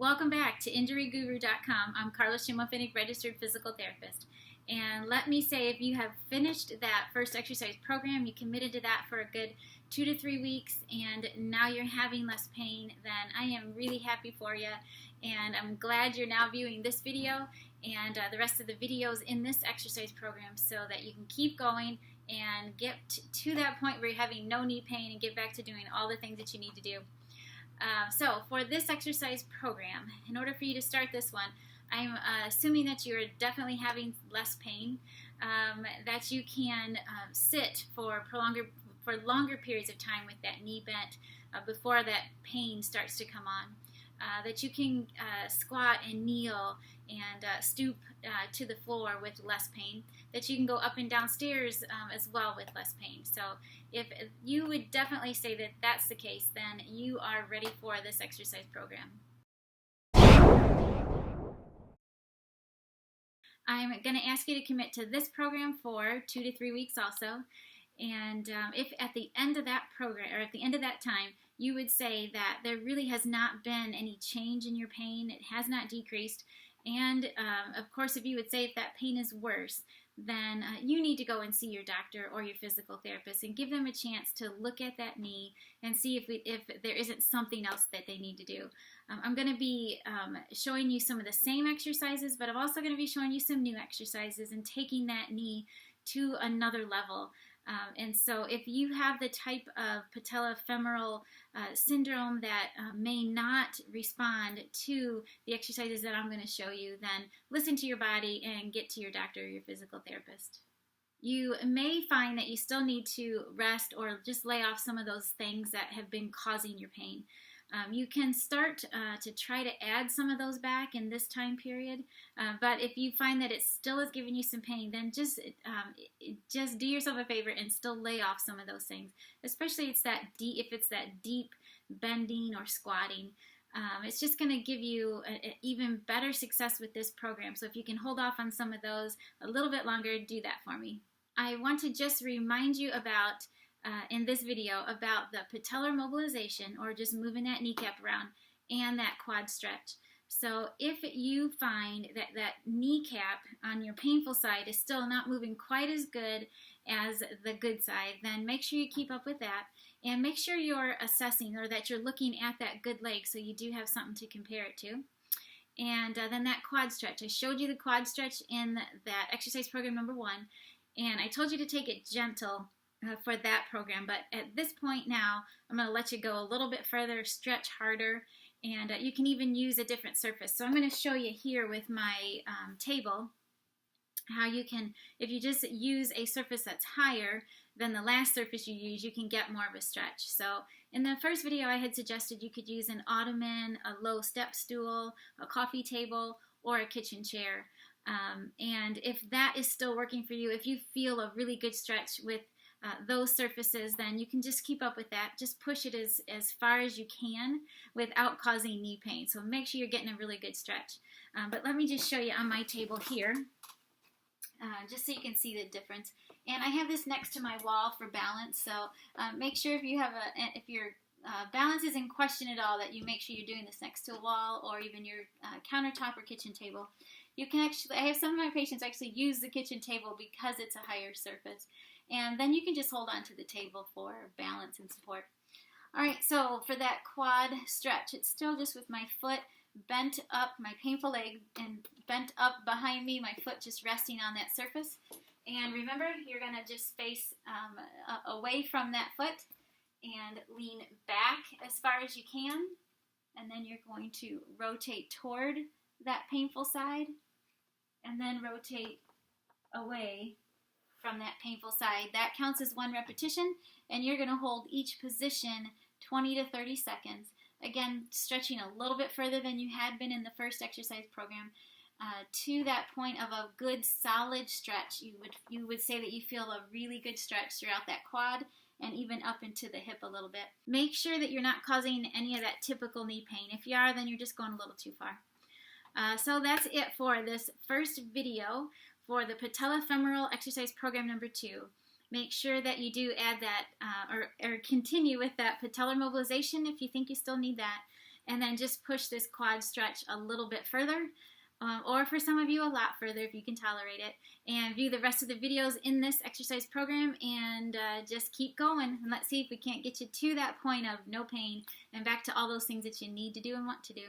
Welcome back to InjuryGuru.com. I'm Carla Schimmelfinnig, registered physical therapist. And let me say, if you have finished that first exercise program, you committed to that for a good 2 to 3 weeks, and now you're having less pain, then I am really happy for you. And I'm glad you're now viewing this video and the rest of the videos in this exercise program so that you can keep going and get to that point where you're having no knee pain and get back to doing all the things that you need to do. So for this exercise program, in order for you to start this one, I'm assuming that you're definitely having less pain, that you can sit for longer periods of time with that knee bent before that pain starts to come on, that you can squat and kneel and stoop to the floor with less pain, that you can go up and down stairs as well with less pain. So if you would definitely say that that's the case, then you are ready for this exercise program. I'm going to ask you to commit to this program for 2 to 3 weeks also. And if at the end of that program, or at the end of that time, you would say that there really has not been any change in your pain, it has not decreased, and of course if you would say if that pain is worse, then you need to go and see your doctor or your physical therapist and give them a chance to look at that knee and see if there isn't something else that they need to do. I'm going to be showing you some of the same exercises, but I'm also going to be showing you some new exercises and taking that knee to another level. And so if you have the type of patellofemoral syndrome that may not respond to the exercises that I'm going to show you, then listen to your body and get to your doctor or your physical therapist. You may find that you still need to rest or just lay off some of those things that have been causing your pain. You can start to try to add some of those back in this time period, but if you find that it still is giving you some pain, then just do yourself a favor and still lay off some of those things, especially if it's that deep bending or squatting. It's just going to give you an even better success with this program. So if you can hold off on some of those a little bit longer, do that for me. I want to just remind you about in this video about the patellar mobilization, or just moving that kneecap around, and that quad stretch. So if you find that that kneecap on your painful side is still not moving quite as good as the good side, then make sure you keep up with that, and make sure you're assessing, or that you're looking at that good leg so you do have something to compare it to. And then that quad stretch. I showed you the quad stretch in that exercise program number 1, and I told you to take it gentle for that program, but at this point now I'm going to let you go a little bit further, stretch harder, and you can even use a different surface. So I'm going to show you here with my table how you can, if you just use a surface that's higher than the last surface you use, you can get more of a stretch. So in the first video I had suggested you could use an ottoman, a low step stool, a coffee table, or a kitchen chair. And if that is still working for you, if you feel a really good stretch with those surfaces, then you can just keep up with that. Just push it as far as you can without causing knee pain. So make sure you're getting a really good stretch. But let me just show you on my table here, just so you can see the difference. And I have this next to my wall for balance. So make sure if your balance is in question at all, that you make sure you're doing this next to a wall or even your countertop or kitchen table. You can actually, I have some of my patients actually use the kitchen table because it's a higher surface. And then you can just hold on to the table for balance and support. All right, so for that quad stretch, it's still just with my foot bent up, my painful leg, and bent up behind me, my foot just resting on that surface. And remember, you're going to just face away from that foot and lean back as far as you can. And then you're going to rotate toward that painful side, and then rotate away from that painful side. That counts as 1 repetition, and you're going to hold each position 20 to 30 seconds. Again, stretching a little bit further than you had been in the first exercise program to that point of a good solid stretch. You would say that you feel a really good stretch throughout that quad and even up into the hip a little bit. Make sure that you're not causing any of that typical knee pain. If you are, then you're just going a little too far. So that's it for this first video for the Patellofemoral exercise program number 2. Make sure that you do add that or continue with that patellar mobilization if you think you still need that. and then just push this quad stretch a little bit further. Or for some of you, a lot further if you can tolerate it. And view the rest of the videos in this exercise program, and just keep going. And let's see if we can't get you to that point of no pain and back to all those things that you need to do and want to do.